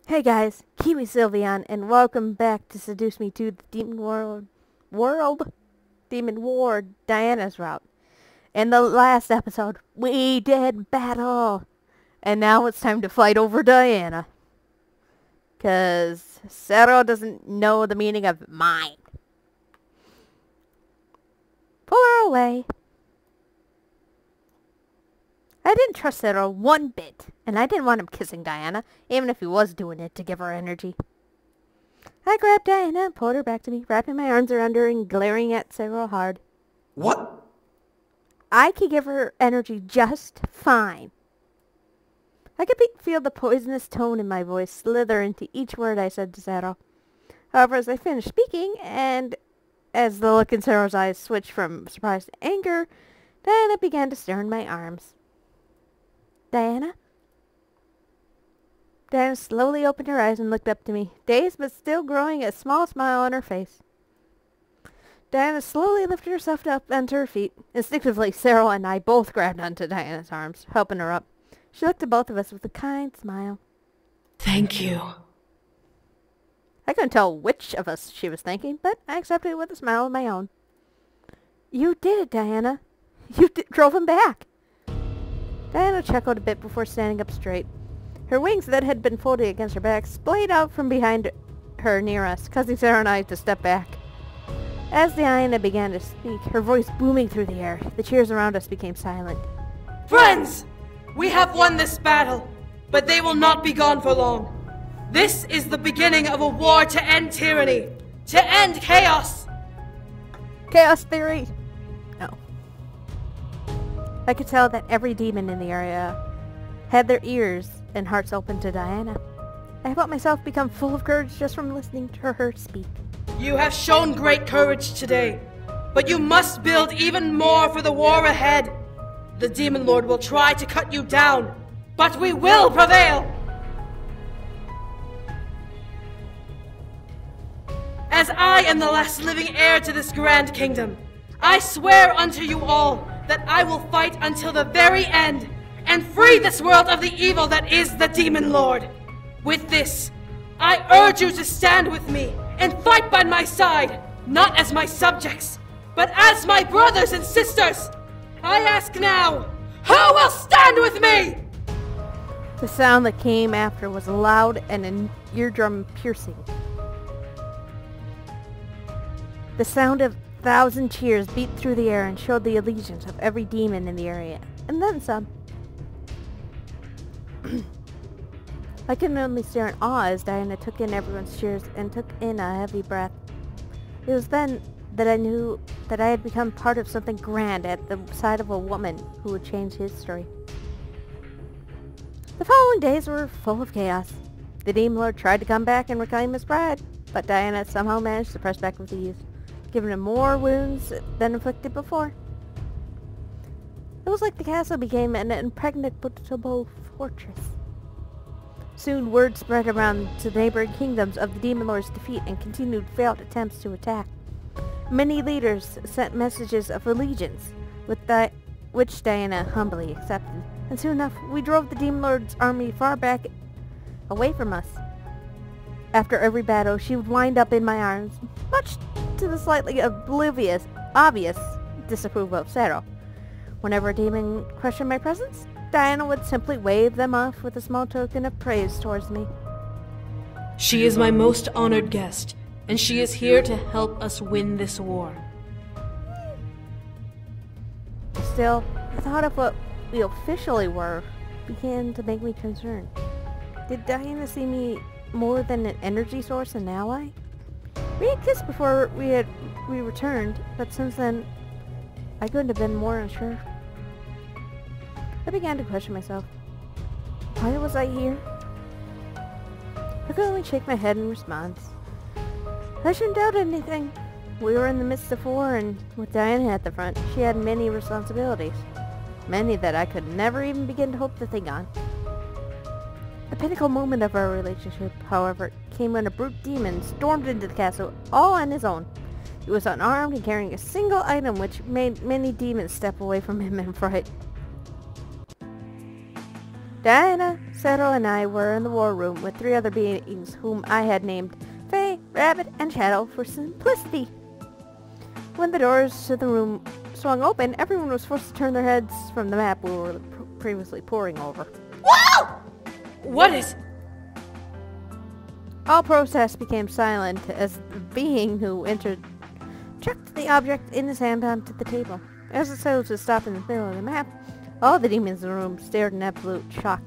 Hey guys, KiwiSylveon, and welcome back to Seduce Me to the Demon Demon War, Diana's route. In the last episode, we did battle, and now it's time to fight over Diana. Cause Saero doesn't know the meaning of mine. Pull her away. I didn't trust Saero one bit, and I didn't want him kissing Diana, even if he was doing it to give her energy. I grabbed Diana and pulled her back to me, wrapping my arms around her and glaring at Saero hard. What? I could give her energy just fine. I could feel the poisonous tone in my voice slither into each word I said to Saero. However, as I finished speaking, and as the look in Saero's eyes switched from surprise to anger, Diana began to stir in my arms. Diana? Diana slowly opened her eyes and looked up to me, dazed but still growing a small smile on her face. Diana slowly lifted herself up onto her feet. Instinctively, Saero and I both grabbed onto Diana's arms, helping her up. She looked at both of us with a kind smile. Thank you. I couldn't tell which of us she was thanking, but I accepted it with a smile of my own. You did it, Diana. You drove him back. Diana chuckled a bit before standing up straight. Her wings that had been folded against her back splayed out from behind her near us, causing Saero and I to step back. As Diana began to speak, her voice booming through the air, the cheers around us became silent. Friends! We have won this battle, but they will not be gone for long. This is the beginning of a war to end tyranny, to end chaos! Chaos theory! No. I could tell that every demon in the area had their ears and hearts open to Diana. I felt myself become full of courage just from listening to her speak. You have shown great courage today, but you must build even more for the war ahead. The Demon Lord will try to cut you down, but we will prevail! As I am the last living heir to this grand kingdom, I swear unto you all that I will fight until the very end and free this world of the evil that is the Demon Lord. With this, I urge you to stand with me and fight by my side, not as my subjects, but as my brothers and sisters. I ask now, who will stand with me? The sound that came after was loud and an eardrum piercing. The sound of 1,000 cheers beat through the air and showed the allegiance of every demon in the area, and then some. I could only stare in awe as Diana took in everyone's cheers and took in a heavy breath. It was then that I knew that I had become part of something grand at the side of a woman who would change history. The following days were full of chaos. The Demon Lord tried to come back and reclaim his bride, but Diana somehow managed to press back with ease, giving him more wounds than inflicted before. It was like the castle became an impregnable fortress. Soon word spread around to the neighboring kingdoms of the Demon Lord's defeat and continued failed attempts to attack. Many leaders sent messages of allegiance, which Diana humbly accepted, and soon enough we drove the Demon Lord's army far back away from us. After every battle, she would wind up in my arms, much to the slightly obvious disapproval of Saero. Whenever a demon questioned my presence, Diana would simply wave them off with a small token of praise towards me. She is my most honored guest, and she is here to help us win this war. Still, the thought of what we officially were began to make me concerned. Did Diana see me more than an energy source and ally? We had kissed before we returned, but since then, I couldn't have been more unsure. I began to question myself. Why was I here? I could only shake my head in response. I shouldn't doubt anything. We were in the midst of war, and with Diana at the front, she had many responsibilities. Many that I could never even begin to hope to think on. The pinnacle moment of our relationship, however, came when a brute demon stormed into the castle all on his own. He was unarmed and carrying a single item which made many demons step away from him in fright. Diana, Saero, and I were in the war room with 3 other beings whom I had named Faye, Rabbit, and Shadow for simplicity. When the doors to the room swung open, everyone was forced to turn their heads from the map we were previously poring over. Whoa! What is... All protest became silent as the being who entered chucked the object in his hand onto the table. As it settled to stop in the middle of the map, all the demons in the room stared in absolute shock.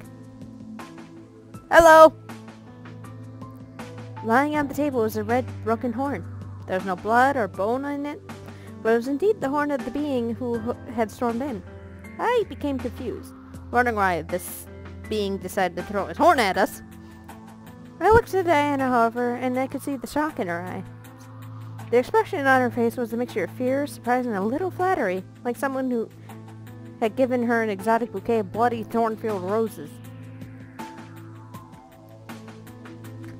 Hello! Lying on the table was a red, broken horn. There was no blood or bone in it, but it was indeed the horn of the being who had stormed in. I became confused, wondering why this being decided to throw his horn at us. I looked at Diana, however, and I could see the shock in her eye. The expression on her face was a mixture of fear, surprise, and a little flattery, like someone who had given her an exotic bouquet of bloody, thorn-filled roses.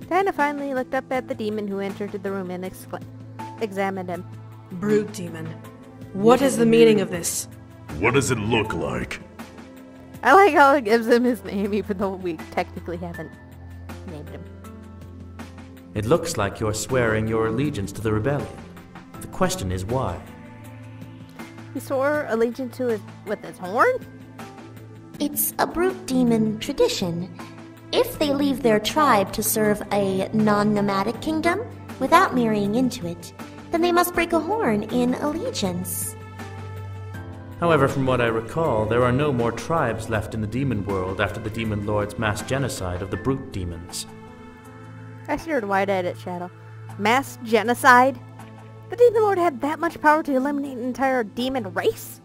Diana finally looked up at the demon who entered the room and examined him. Brute demon. What is the meaning of this? What does it look like? I like how it gives him his name, even though we technically haven't named him. It looks like you're swearing your allegiance to the rebellion. The question is why? He swore allegiance to it with his horn? It's a brute demon tradition. If they leave their tribe to serve a non-nomadic kingdom without marrying into it, then they must break a horn in allegiance. However, from what I recall, there are no more tribes left in the demon world after the demon lord's mass genocide of the brute demons. I stared wide-eyed at Shadow. Mass genocide? The demon lord had that much power to eliminate an entire demon race?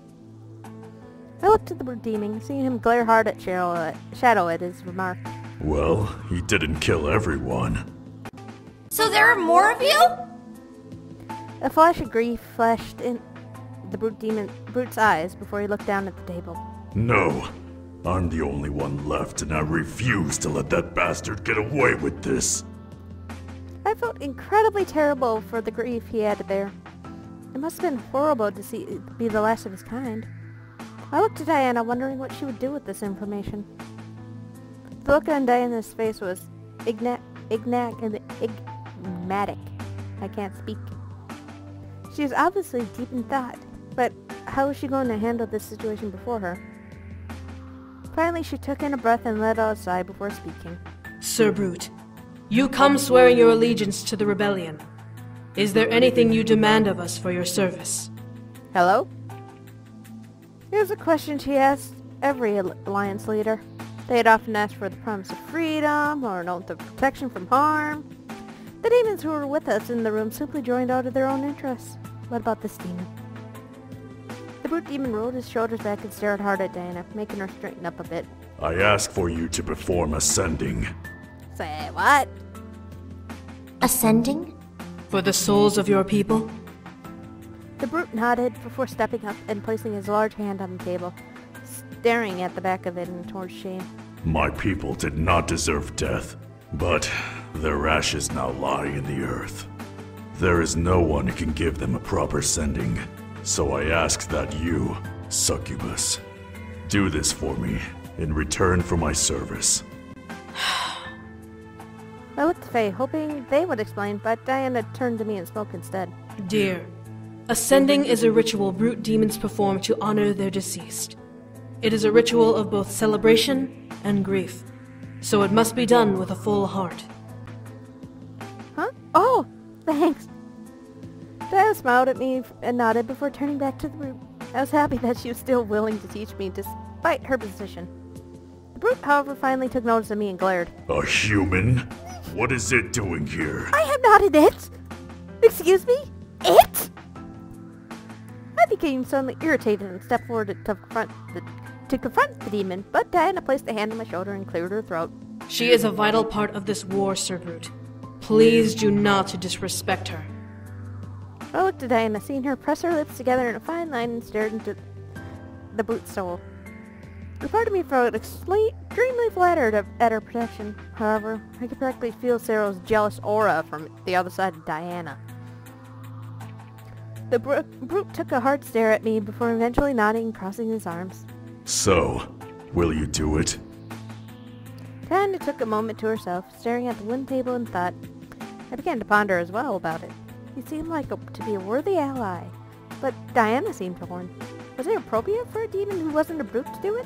I looked at the brute demon, seeing him glare hard at Shadow at his remark. Well, he didn't kill everyone. So there are more of you? A flash of grief flashed in the brute's eyes before he looked down at the table. No, I'm the only one left, and I refuse to let that bastard get away with this. I felt incredibly terrible for the grief he had to bear. It must have been horrible to be the last of his kind. I looked at Diana, wondering what she would do with this information. The look on Diana's face was enigmatic. I can't speak. She was obviously deep in thought, but how was she going to handle this situation before her? Finally, she took in a breath and let out a sigh before speaking. Sir Brute, you come swearing your allegiance to the rebellion. Is there anything you demand of us for your service? Hello? It was a question she asked every alliance leader. They had often asked for the promise of freedom or an oath of protection from harm. The demons who were with us in the room simply joined out of their own interests. What about this demon? The brute demon rolled his shoulders back and stared hard at Diana, making her straighten up a bit. I ask for you to perform ascending. Say what? Ascending? For the souls of your people? The brute nodded before stepping up and placing his large hand on the table, staring at the back of it in torn shame. My people did not deserve death, but their ashes now lie in the earth. There is no one who can give them a proper sending, so I ask that you, Succubus, do this for me in return for my service. I looked at Faye, hoping they would explain, but Diana turned to me and spoke instead. Dear, ascending is a ritual brute demons perform to honor their deceased. It is a ritual of both celebration and grief, so it must be done with a full heart. Huh? Oh, thanks. Diana smiled at me and nodded before turning back to the brute. I was happy that she was still willing to teach me despite her position. The brute, however, finally took notice of me and glared. A human? What is it doing here? I am not an it! Excuse me? It? I became suddenly irritated and stepped forward to confront the demon, but Diana placed a hand on my shoulder and cleared her throat. She is a vital part of this war, Sir Brute. Please do not disrespect her. I looked at Diana, seeing her press her lips together in a fine line and stared into the brute's soul. A part of me felt extremely flattered at her protection. However, I could practically feel Saero's jealous aura from the other side of Diana. The brute took a hard stare at me before eventually nodding and crossing his arms. So, will you do it? Diana took a moment to herself, staring at the wooden table and thought. I began to ponder as well about it. He seemed to be a worthy ally, but Diana seemed torn. Was it appropriate for a demon who wasn't a brute to do it?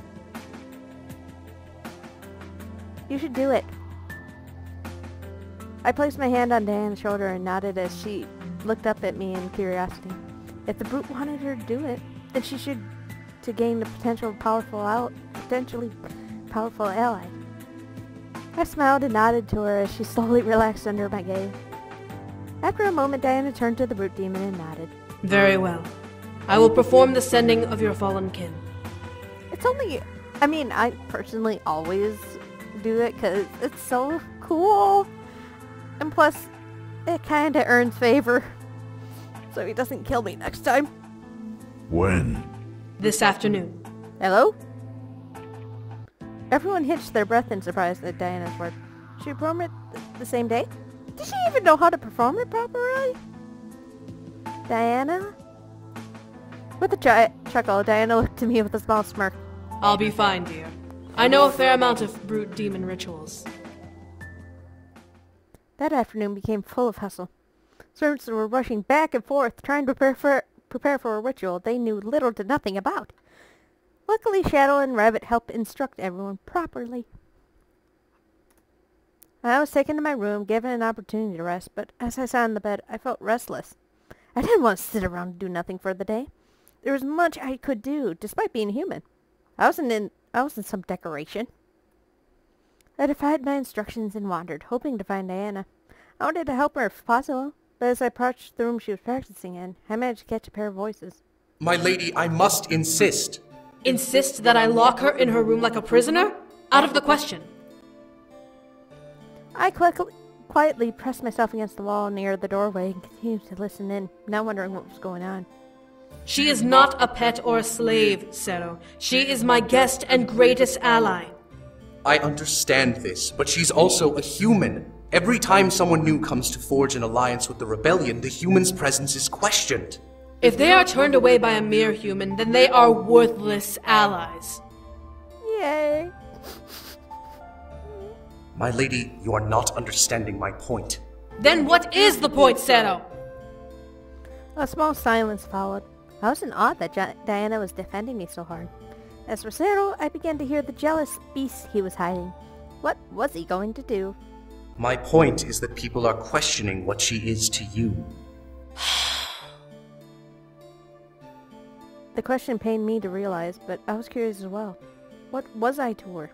You should do it. I placed my hand on Diana's shoulder and nodded as she looked up at me in curiosity. If the brute wanted her to do it, then she should to gain the potentially powerful ally. I smiled and nodded to her as she slowly relaxed under my gaze. After a moment, Diana turned to the brute demon and nodded. Very well. I will perform the sending of your fallen kin. I personally always do it because it's so cool. And plus, it kinda earns favor. So he doesn't kill me next time. When? This afternoon. Hello? Everyone hitched their breath in surprise at Diana's work. She performed it the same day? Did she even know how to perform it properly? Diana? With a chuckle, Diana looked at me with a small smirk. I'll be fine, dear. I know a fair amount of brute demon rituals. That afternoon became full of hustle. Servants were rushing back and forth, trying to prepare for a ritual they knew little to nothing about. Luckily, Shadow and Rabbit helped instruct everyone properly. I was taken to my room, given an opportunity to rest, but as I sat on the bed, I felt restless. I didn't want to sit around and do nothing for the day. There was much I could do, despite being human. I wasn't some decoration. I defied my instructions and wandered, hoping to find Diana. I wanted to help her if possible, but as I approached the room she was practicing in, I managed to catch a pair of voices. My lady, I must insist. Insist that I lock her in her room like a prisoner? Out of the question. I quietly pressed myself against the wall near the doorway and continued to listen in, not wondering what was going on. She is not a pet or a slave, Saero. She is my guest and greatest ally. I understand this, but she's also a human. Every time someone new comes to forge an alliance with the rebellion, the human's presence is questioned. If they are turned away by a mere human, then they are worthless allies. Yay! My lady, you are not understanding my point. Then what is the point, Saero? A small silence followed. I was in awe that Diana was defending me so hard. As for Saero, I began to hear the jealous beast he was hiding. What was he going to do? My point is that people are questioning what she is to you. The question pained me to realize, but I was curious as well. What was I to her?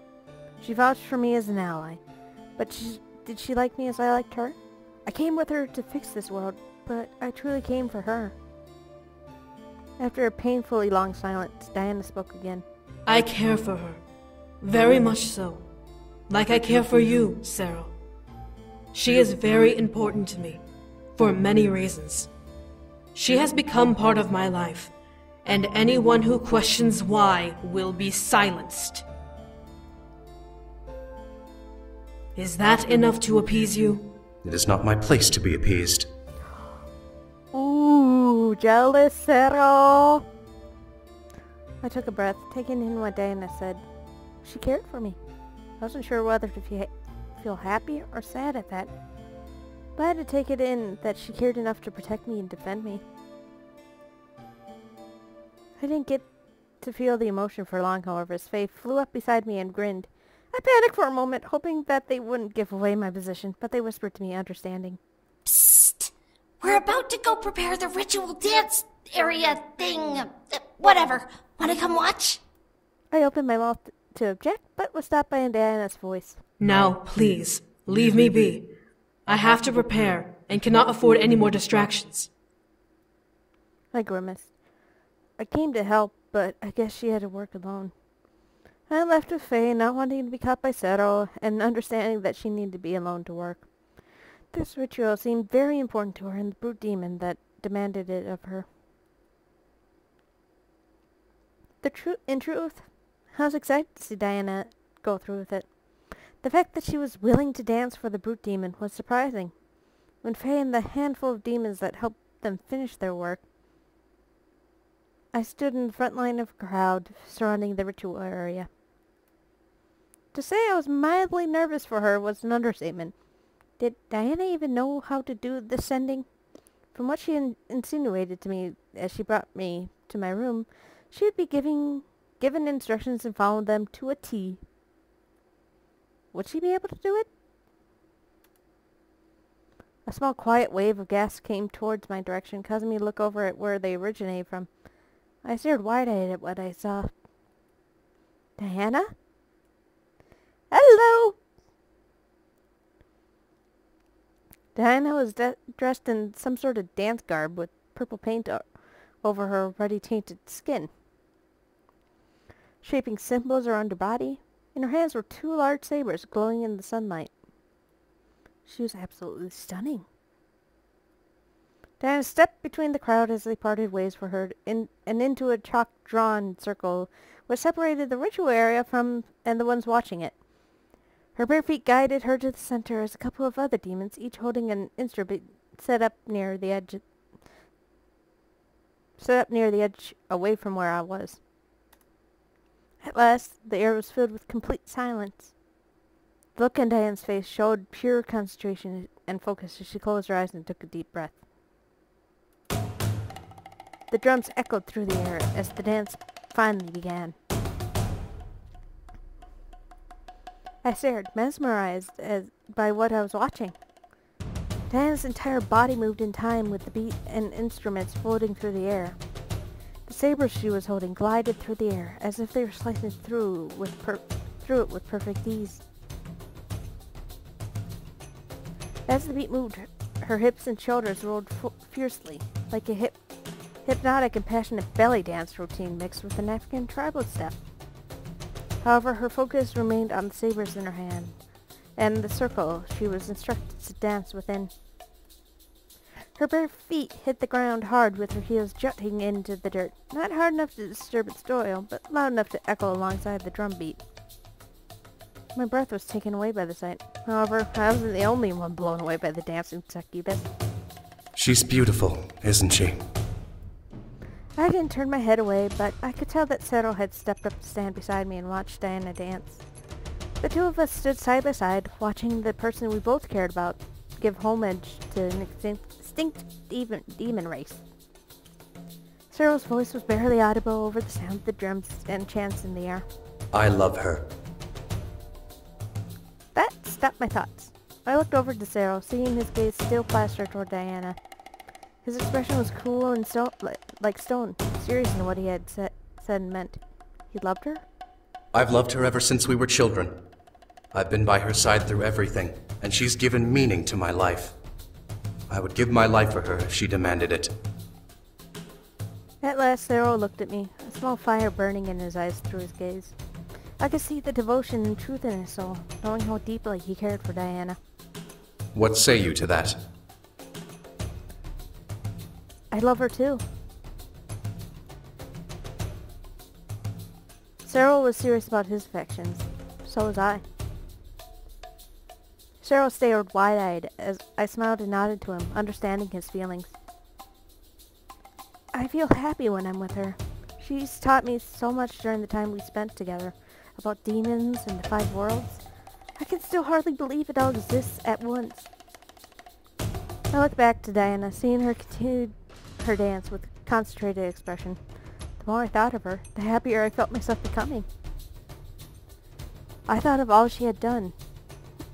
She vouched for me as an ally, but did she like me as I liked her? I came with her to fix this world, but I truly came for her. After a painfully long silence, Diana spoke again. I care for her. Very much so. Like I care for you, Saero. She is very important to me, for many reasons. She has become part of my life, and anyone who questions why will be silenced. Is that enough to appease you? It is not my place to be appeased. Ooh, jealous Saero. I took a breath, taking in what Diana said. She cared for me. I wasn't sure whether to feel happy or sad at that, but I had to take it in that she cared enough to protect me and defend me. I didn't get to feel the emotion for long, however, as Faye flew up beside me and grinned. I panicked for a moment, hoping that they wouldn't give away my position, but they whispered to me, understanding. Psst! We're about to go prepare the ritual dance area thing. Whatever. Wanna come watch? I opened my mouth to object, but was stopped by Diana's voice. Now, please, leave me be. I have to prepare, and cannot afford any more distractions. I grimaced. I came to help, but I guess she had to work alone. I left with Faye, not wanting to be caught by Saero, and understanding that she needed to be alone to work. This ritual seemed very important to her and the brute demon that demanded it of her. In truth, I was excited to see Diana go through with it. The fact that she was willing to dance for the brute demon was surprising. When Faye and the handful of demons that helped them finish their work, I stood in the front line of a crowd surrounding the ritual area. To say I was mildly nervous for her was an understatement. Did Diana even know how to do the sending? From what she insinuated to me as she brought me to my room, she would be given instructions and followed them to a T. Would she be able to do it? A small quiet wave of gas came towards my direction, causing me to look over at where they originated from. I stared wide-eyed at what I saw. Diana? Hello! Diana was dressed in some sort of dance garb with purple paint over her already tainted skin. Shaping symbols around her body, in her hands were two large sabers glowing in the sunlight. She was absolutely stunning. Diana stepped between the crowd as they parted ways for her and into a chalk-drawn circle which separated the ritual area from and the ones watching it. Her bare feet guided her to the center as a couple of other demons, each holding an instrument, set up near the edge away from where I was. At last, the air was filled with complete silence. The look on Diana's face showed pure concentration and focus as she closed her eyes and took a deep breath. The drums echoed through the air as the dance finally began. I stared, mesmerized by what I was watching. Diana's entire body moved in time with the beat and instruments floating through the air. The sabers she was holding glided through the air as if they were slicing through it with perfect ease. As the beat moved, her hips and shoulders rolled fiercely, like a hypnotic and passionate belly dance routine mixed with an African tribal step. However, her focus remained on the sabers in her hand, and the circle she was instructed to dance within. Her bare feet hit the ground hard with her heels jutting into the dirt, not hard enough to disturb its soil, but loud enough to echo alongside the drum beat. My breath was taken away by the sight. However, I wasn't the only one blown away by the dancing succubus. She's beautiful, isn't she? I didn't turn my head away, but I could tell that Saero had stepped up to stand beside me and watch Diana dance. The two of us stood side by side, watching the person we both cared about give homage to an extinct demon race. Saero's voice was barely audible over the sound of the drums and chants in the air. I love her. That stopped my thoughts. I looked over to Saero, seeing his gaze still plastered toward Diana. His expression was cool and like stone, serious in what he had said and meant. He loved her? I've loved her ever since we were children. I've been by her side through everything, and she's given meaning to my life. I would give my life for her if she demanded it. At last, Saero looked at me, a small fire burning in his eyes through his gaze. I could see the devotion and truth in his soul, knowing how deeply he cared for Diana. What say you to that? I love her too. Saero was serious about his affections. So was I. Saero stared wide-eyed as I smiled and nodded to him, understanding his feelings. I feel happy when I'm with her. She's taught me so much during the time we spent together, about demons and the 5 worlds. I can still hardly believe it all exists at once. I looked back to Diana, seeing her continue her dance with concentrated expression. The more I thought of her, the happier I felt myself becoming. I thought of all she had done.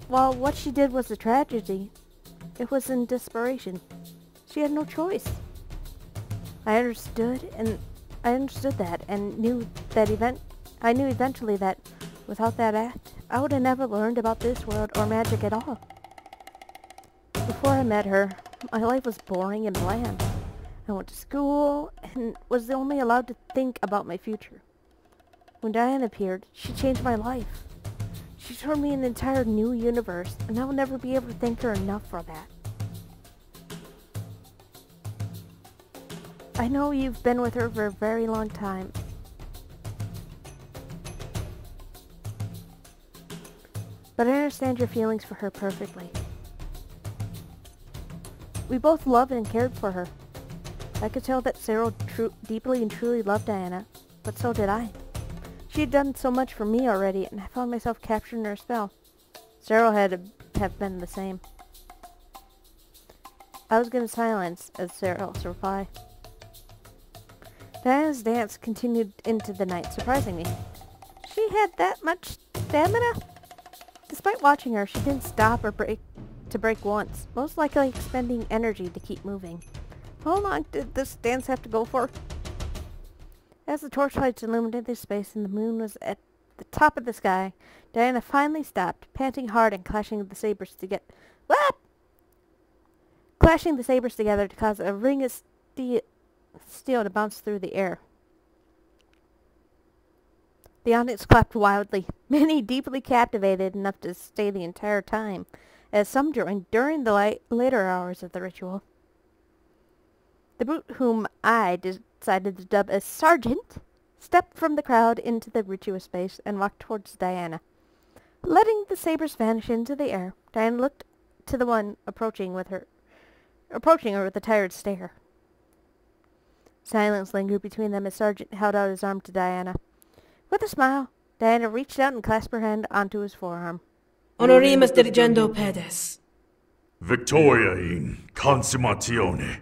While what she did was a tragedy, it was in desperation. She had no choice. I understood that and knew eventually that without that act, I would have never learned about this world or magic at all. Before I met her, my life was boring and bland. I went to school and was only allowed to think about my future. When Diana appeared, she changed my life. She showed me an entire new universe, and I will never be able to thank her enough for that. I know you've been with her for a very long time. But I understand your feelings for her perfectly. We both loved and cared for her. I could tell that Saero deeply and truly loved Diana, but so did I. She had done so much for me already, and I found myself captured in her spell. Saero had to have been the same. I was given silence as Saero's reply. Diana's dance continued into the night, surprising me. She had that much stamina? Despite watching her, she didn't stop or break once, most likely expending energy to keep moving. How long did this dance have to go for? As the torchlights illuminated the space and the moon was at the top of the sky, Diana finally stopped, panting hard and clashing the sabers together. What? Clashing the sabers together to cause a ring of steel to bounce through the air. The audience clapped wildly, many deeply captivated enough to stay the entire time, as some joined during the later hours of the ritual. The brute whom I decided to dub as Sergeant stepped from the crowd into the ritual space and walked towards Diana. Letting the sabers vanish into the air, Diana looked to the one approaching her with a tired stare. Silence lingered between them as Sergeant held out his arm to Diana. With a smile, Diana reached out and clasped her hand onto his forearm. Honorimus dirigendo pedes. Victoria in consummatione.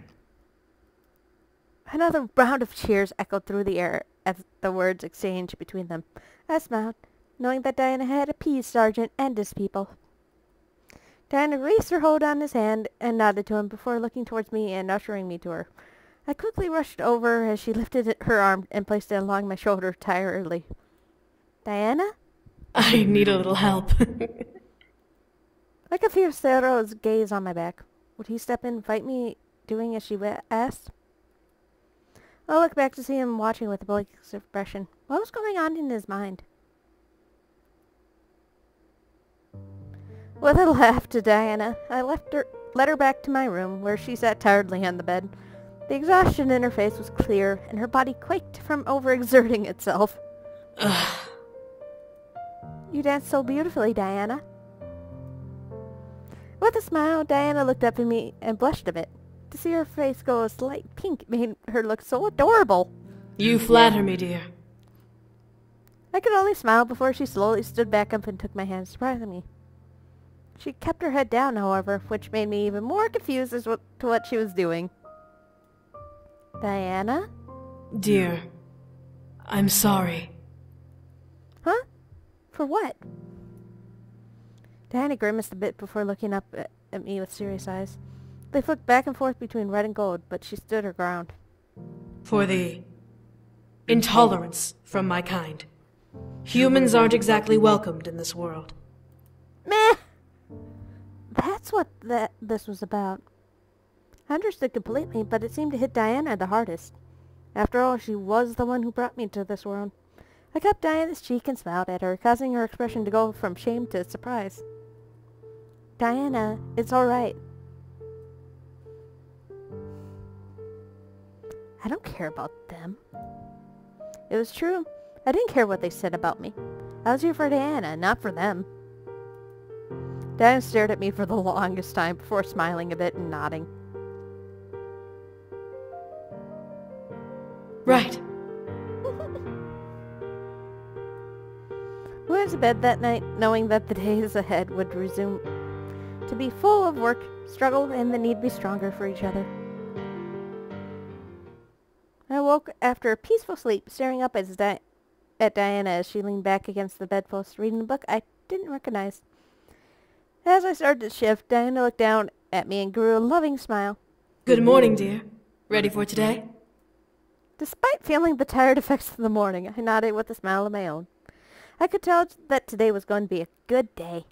Another round of cheers echoed through the air as the words exchanged between them. I smiled, knowing that Diana had appeased Sergeant and his people. Diana released her hold on his hand and nodded to him before looking towards me and ushering me to her. I quickly rushed over as she lifted her arm and placed it along my shoulder tiredly. Diana? I need a little help. I could feel Saero's gaze on my back. Would he step in and fight me, doing as she asked? I looked back to see him watching with a blank expression. What was going on in his mind? With a laugh to Diana, I led her back to my room, where she sat tiredly on the bed. The exhaustion in her face was clear, and her body quaked from overexerting itself. You danced so beautifully, Diana. With a smile, Diana looked up at me and blushed a bit. To see her face go a slight pink made her look so adorable. You flatter me, dear. I could only smile before she slowly stood back up and took my hand, surprising me. She kept her head down, however, which made me even more confused as to what she was doing. Diana? Dear, I'm sorry. Huh? For what? Diana grimaced a bit before looking up at me with serious eyes. They flicked back and forth between red and gold, but she stood her ground. For the intolerance from my kind. Humans aren't exactly welcomed in this world. Meh! That's what this was about. I understood completely, but it seemed to hit Diana the hardest. After all, she was the one who brought me to this world. I cupped Diana's cheek and smiled at her, causing her expression to go from shame to surprise. Diana, it's all right. I don't care about them. It was true. I didn't care what they said about me. I was here for Diana, not for them. Diana stared at me for the longest time before smiling a bit and nodding. Right. We went to bed that night knowing that the days ahead would resume to be full of work, struggle, and the need to be stronger for each other. I woke after a peaceful sleep, staring up at Diana as she leaned back against the bedpost, reading a book I didn't recognize. As I started to shift, Diana looked down at me and grew a loving smile. Good morning, dear. Ready for today? Despite feeling the tired effects of the morning, I nodded with a smile of my own. I could tell that today was going to be a good day.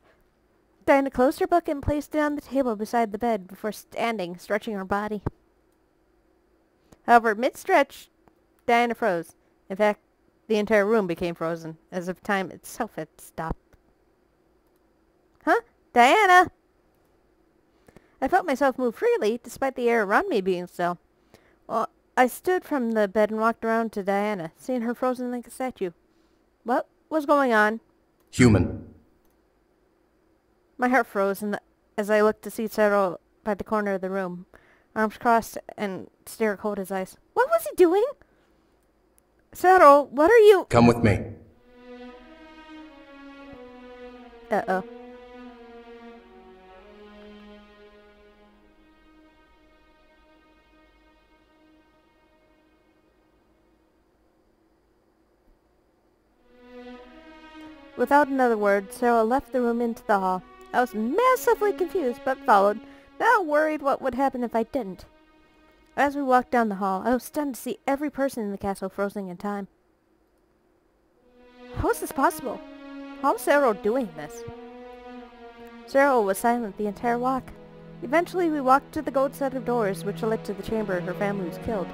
Diana closed her book and placed it on the table beside the bed before standing, stretching her body. However, mid-stretch, Diana froze. In fact, the entire room became frozen, as if time itself had stopped. Huh? Diana! I felt myself move freely, despite the air around me being still. Well, I stood from the bed and walked around to Diana, seeing her frozen like a statue. What was going on? Human. My heart froze as I looked to see Saero by the corner of the room, arms crossed and stare cold as ice. What was he doing? Saero, what are you— Come with me. Uh-oh. Without another word, Saero left the room into the hall. I was massively confused, but followed, now worried what would happen if I didn't. As we walked down the hall, I was stunned to see every person in the castle frozen in time. How is this possible? How was Saero doing this? Saero was silent the entire walk. Eventually we walked to the gold set of doors which led to the chamber her family was killed.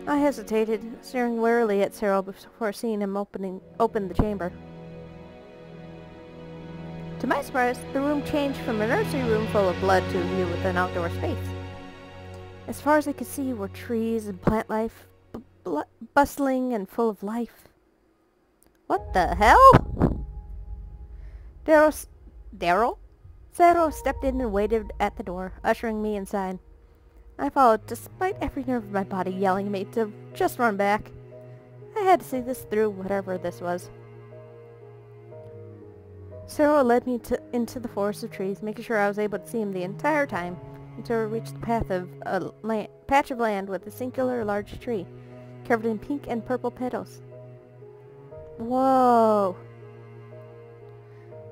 I hesitated, staring warily at Saero before seeing him open the chamber. To my surprise, the room changed from a nursery room full of blood to a view with an outdoor space. As far as I could see were trees and plant life, bustling and full of life. What the hell? Daryl? Saero stepped in and waited at the door, ushering me inside. I followed, despite every nerve of my body yelling at me to just run back. I had to see this through, whatever this was. Saero led me into the forest of trees, making sure I was able to see him the entire time, until we reached the path of a patch of land with a singular large tree, covered in pink and purple petals. Whoa!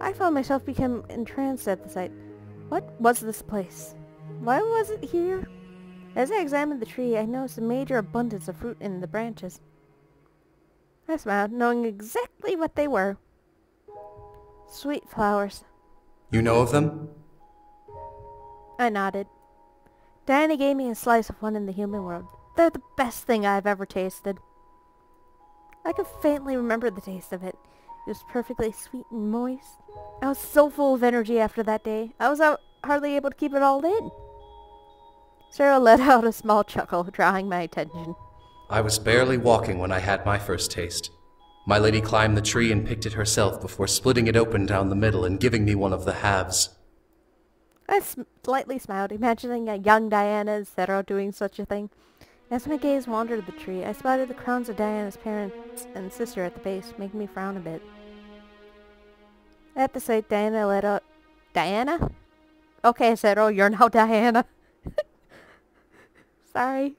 I found myself become entranced at the sight. What was this place? Why was it here? As I examined the tree, I noticed a major abundance of fruit in the branches. I smiled, knowing exactly what they were. Sweet flowers. You know of them? I nodded. Diana gave me a slice of one in the human world. They're the best thing I've ever tasted. I could faintly remember the taste of it. It was perfectly sweet and moist. I was so full of energy after that day. I was hardly able to keep it all in. Saero let out a small chuckle, drawing my attention. I was barely walking when I had my first taste. My lady climbed the tree and picked it herself before splitting it open down the middle and giving me one of the halves. I slightly smiled, imagining a young Diana and Saero doing such a thing. As my gaze wandered the tree, I spotted the crowns of Diana's parents and sister at the base, making me frown a bit. At the sight, Diana let out... Diana? Okay, Saero, you're now Diana. Sorry.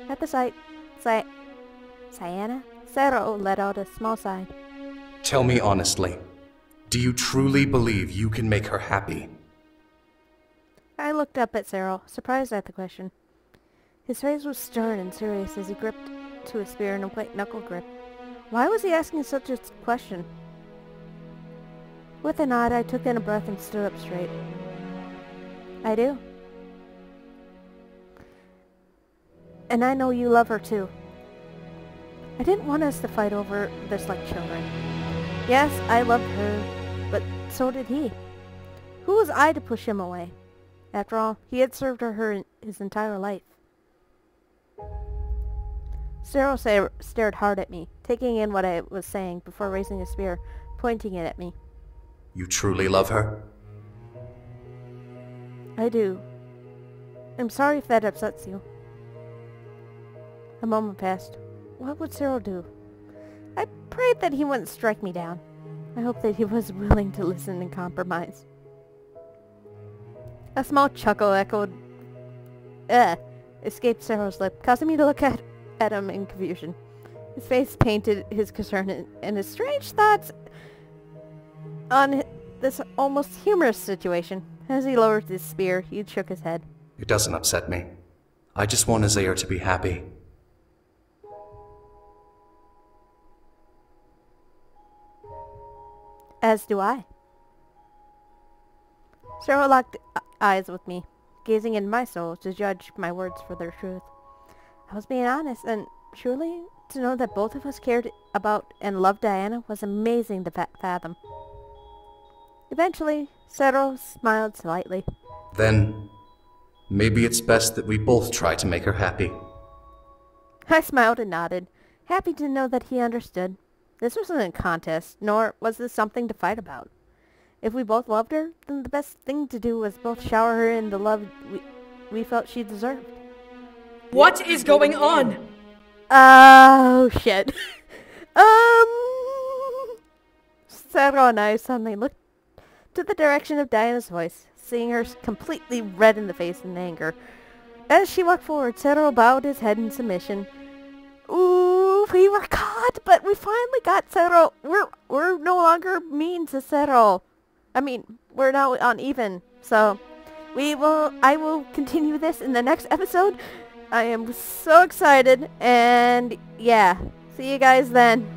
At the sight, Saero let out a small sigh. Tell me honestly, do you truly believe you can make her happy? I looked up at Saero, surprised at the question. His face was stern and serious as he gripped to his spear in a white knuckle grip. Why was he asking such a question? With a nod, I took in a breath and stood up straight. I do. And I know you love her too. I didn't want us to fight over this like children. Yes, I loved her, but so did he. Who was I to push him away? After all, he had served her his entire life. Saero stared hard at me, taking in what I was saying before raising his spear, pointing it at me. You truly love her? I do. I'm sorry if that upsets you. A moment passed. What would Saero do? I prayed that he wouldn't strike me down. I hoped that he was willing to listen and compromise. A small chuckle escaped Saero's lip, causing me to look at him in confusion. His face painted his concern and his strange thoughts on this almost humorous situation. As he lowered his spear, he shook his head. It doesn't upset me. I just want Ezauer to be happy. As do I. Saero locked eyes with me, gazing into my soul to judge my words for their truth. I was being honest, and surely to know that both of us cared about and loved Diana was amazing to fathom. Eventually, Saero smiled slightly. Then, maybe it's best that we both try to make her happy. I smiled and nodded, happy to know that he understood. This wasn't a contest, nor was this something to fight about. If we both loved her, then the best thing to do was both shower her in the love we felt she deserved. What is going on? Oh, shit. Saero and I suddenly looked to the direction of Diana's voice, seeing her completely red in the face in anger. As she walked forward, Saero bowed his head in submission. Ooh, we were caught, but we finally got Saero. We're no longer mean to Saero. I mean, we're now on even. So, I will continue this in the next episode. I am so excited, and yeah, see you guys then.